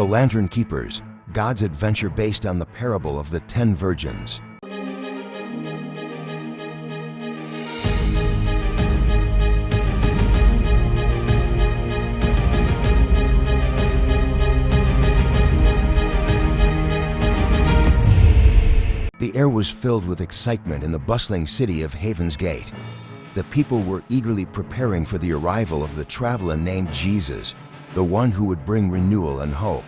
The Lantern Keepers, God's adventure based on the parable of the 10 virgins. The air was filled with excitement in the bustling city of Haven's Gate. The people were eagerly preparing for the arrival of the traveler named Jesus, the one who would bring renewal and hope.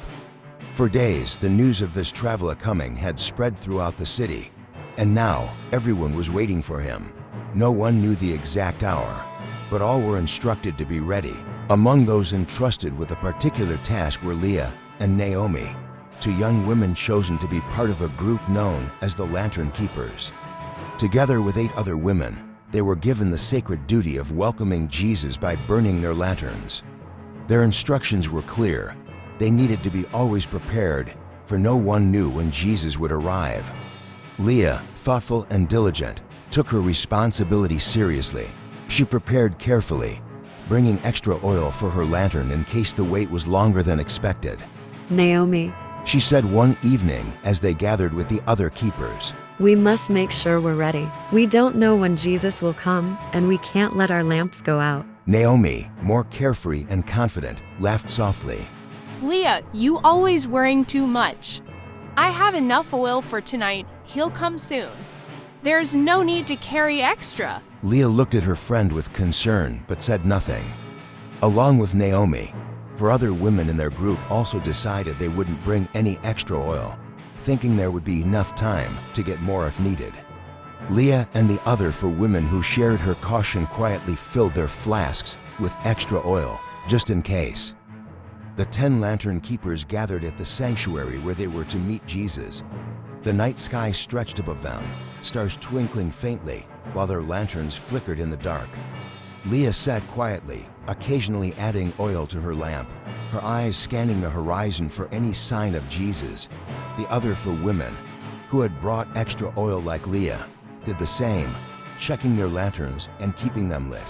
For days, the news of this traveler coming had spread throughout the city, and now everyone was waiting for him. No one knew the exact hour, but all were instructed to be ready. Among those entrusted with a particular task were Leah and Naomi, two young women chosen to be part of a group known as the Lantern Keepers. Together with 8 other women, they were given the sacred duty of welcoming Jesus by burning their lanterns. Their instructions were clear. They needed to be always prepared, for no one knew when Jesus would arrive. Leah, thoughtful and diligent, took her responsibility seriously. She prepared carefully, bringing extra oil for her lantern in case the wait was longer than expected. Naomi, She said one evening as they gathered with the other keepers, we must make sure we're ready. We don't know when Jesus will come, and we can't let our lamps go out. Naomi, more carefree and confident, laughed softly. Leah, you always worrying too much. I have enough oil for tonight. He'll come soon. There's no need to carry extra. Leah looked at her friend with concern but said nothing. Along with Naomi, 4 other women in their group also decided they wouldn't bring any extra oil, thinking there would be enough time to get more if needed. Leah and the other 4 women who shared her caution quietly filled their flasks with extra oil, just in case. The 10 Lantern Keepers gathered at the sanctuary where they were to meet Jesus. The night sky stretched above them, stars twinkling faintly while their lanterns flickered in the dark. Leah sat quietly, occasionally adding oil to her lamp, her eyes scanning the horizon for any sign of Jesus. The other 4 women, who had brought extra oil like Leah, did the same, checking their lanterns and keeping them lit.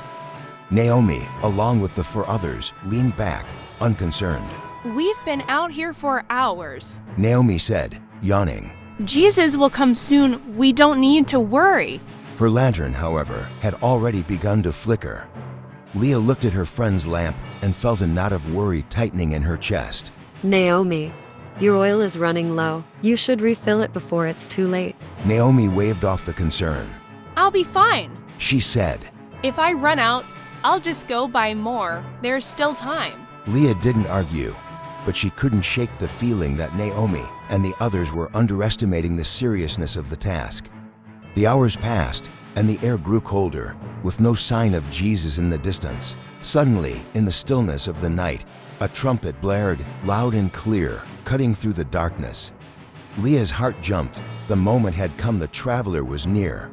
Naomi, along with the 4 others, leaned back, unconcerned. We've been out here for hours. Naomi said, yawning. Jesus will come soon. We don't need to worry. Her lantern, however, had already begun to flicker. Leah looked at her friend's lamp and felt a knot of worry tightening in her chest. Naomi, your oil is running low. You should refill it before it's too late. Naomi waved off the concern. I'll be fine. She said. If I run out, I'll just go buy more. There's still time. Leah didn't argue, but she couldn't shake the feeling that Naomi and the others were underestimating the seriousness of the task. The hours passed, and the air grew colder, with no sign of Jesus in the distance. Suddenly, in the stillness of the night, a trumpet blared, loud and clear, cutting through the darkness. Leah's heart jumped. The moment had come. The traveler was near.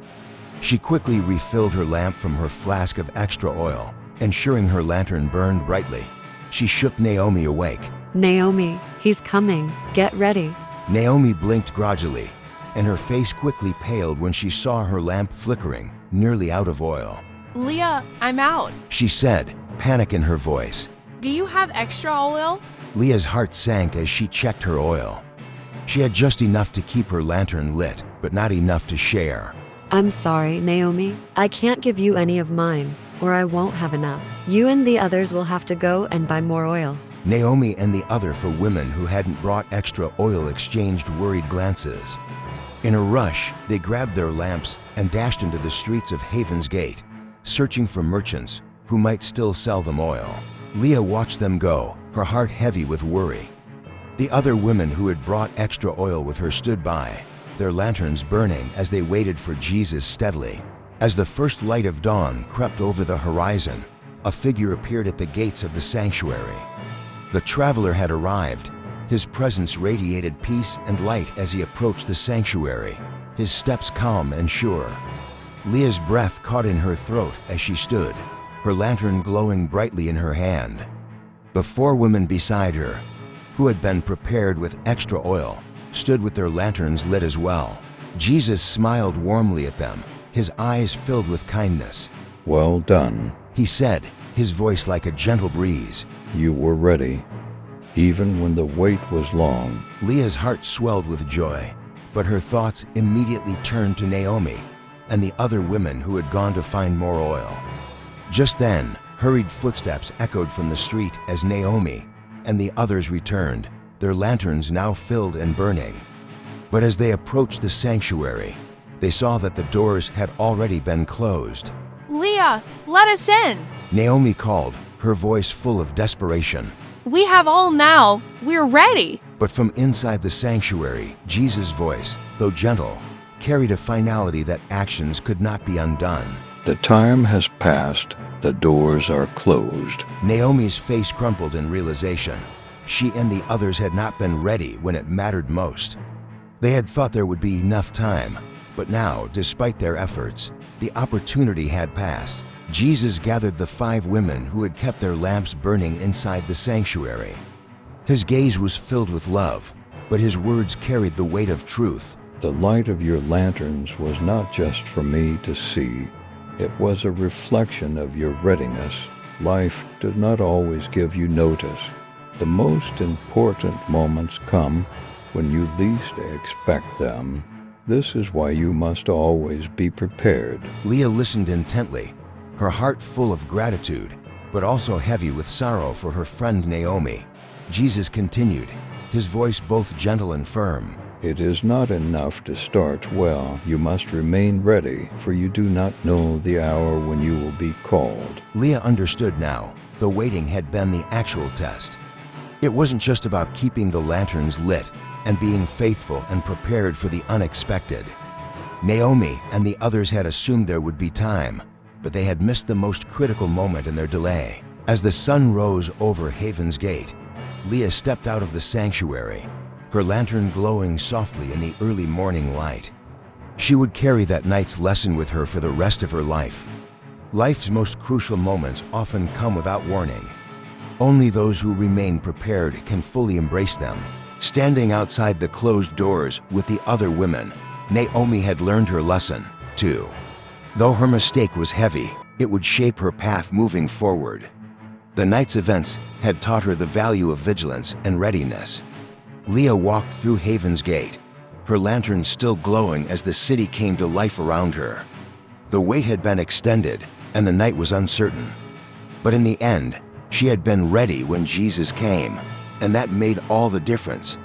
She quickly refilled her lamp from her flask of extra oil, ensuring her lantern burned brightly. She shook Naomi awake. Naomi, he's coming. Get ready. Naomi blinked grudgingly, and her face quickly paled when she saw her lamp flickering, nearly out of oil. Leah, I'm out. She said, panic in her voice. Do you have extra oil? Leah's heart sank as she checked her oil. She had just enough to keep her lantern lit, but not enough to share. I'm sorry, Naomi. I can't give you any of mine, or I won't have enough. You and the others will have to go and buy more oil. Naomi and the other 4 women who hadn't brought extra oil exchanged worried glances. In a rush, they grabbed their lamps and dashed into the streets of Haven's Gate, searching for merchants who might still sell them oil. Leah watched them go, her heart heavy with worry. The other women who had brought extra oil with her stood by, their lanterns burning as they waited for Jesus steadily. As the first light of dawn crept over the horizon, a figure appeared at the gates of the sanctuary. The traveler had arrived. His presence radiated peace and light as he approached the sanctuary, his steps calm and sure. Leah's breath caught in her throat as she stood, her lantern glowing brightly in her hand. The 4 women beside her, who had been prepared with extra oil, stood with their lanterns lit as well. Jesus smiled warmly at them, his eyes filled with kindness. Well done, He said, his voice like a gentle breeze. you were ready. even when the wait was long. Leah's heart swelled with joy, but her thoughts immediately turned to Naomi and the other women who had gone to find more oil. Just then, hurried footsteps echoed from the street as Naomi and the others returned, their lanterns now filled and burning. But as they approached the sanctuary, they saw that the doors had already been closed. Leah, let us in. Naomi called, her voice full of desperation. We have all now. We're ready. But from inside the sanctuary, Jesus' voice, though gentle, carried a finality that actions could not be undone. The time has passed. The doors are closed. Naomi's face crumpled in realization. She and the others had not been ready when it mattered most. They had thought there would be enough time, but now, despite their efforts, the opportunity had passed. Jesus gathered the 5 women who had kept their lamps burning inside the sanctuary. His gaze was filled with love, but his words carried the weight of truth. The light of your lanterns was not just for me to see. It was a reflection of your readiness. Life does not always give you notice. The most important moments come when you least expect them. This is why you must always be prepared. Leah listened intently, her heart full of gratitude, but also heavy with sorrow for her friend Naomi. Jesus continued, his voice both gentle and firm. It is not enough to start well. You must remain ready, for you do not know the hour when you will be called. Leah understood now. The waiting had been the actual test. It wasn't just about keeping the lanterns lit and being faithful and prepared for the unexpected. Naomi and the others had assumed there would be time, but they had missed the most critical moment in their delay. As the sun rose over Haven's Gate, Leah stepped out of the sanctuary, her lantern glowing softly in the early morning light. She would carry that night's lesson with her for the rest of her life. Life's most crucial moments often come without warning. Only those who remain prepared can fully embrace them. Standing outside the closed doors with the other women, Naomi had learned her lesson, too. Though her mistake was heavy, it would shape her path moving forward. The night's events had taught her the value of vigilance and readiness. Leah walked through Haven's Gate, her lantern still glowing as the city came to life around her. The wait had been extended, and the night was uncertain. But in the end, she had been ready when Jesus came, and that made all the difference.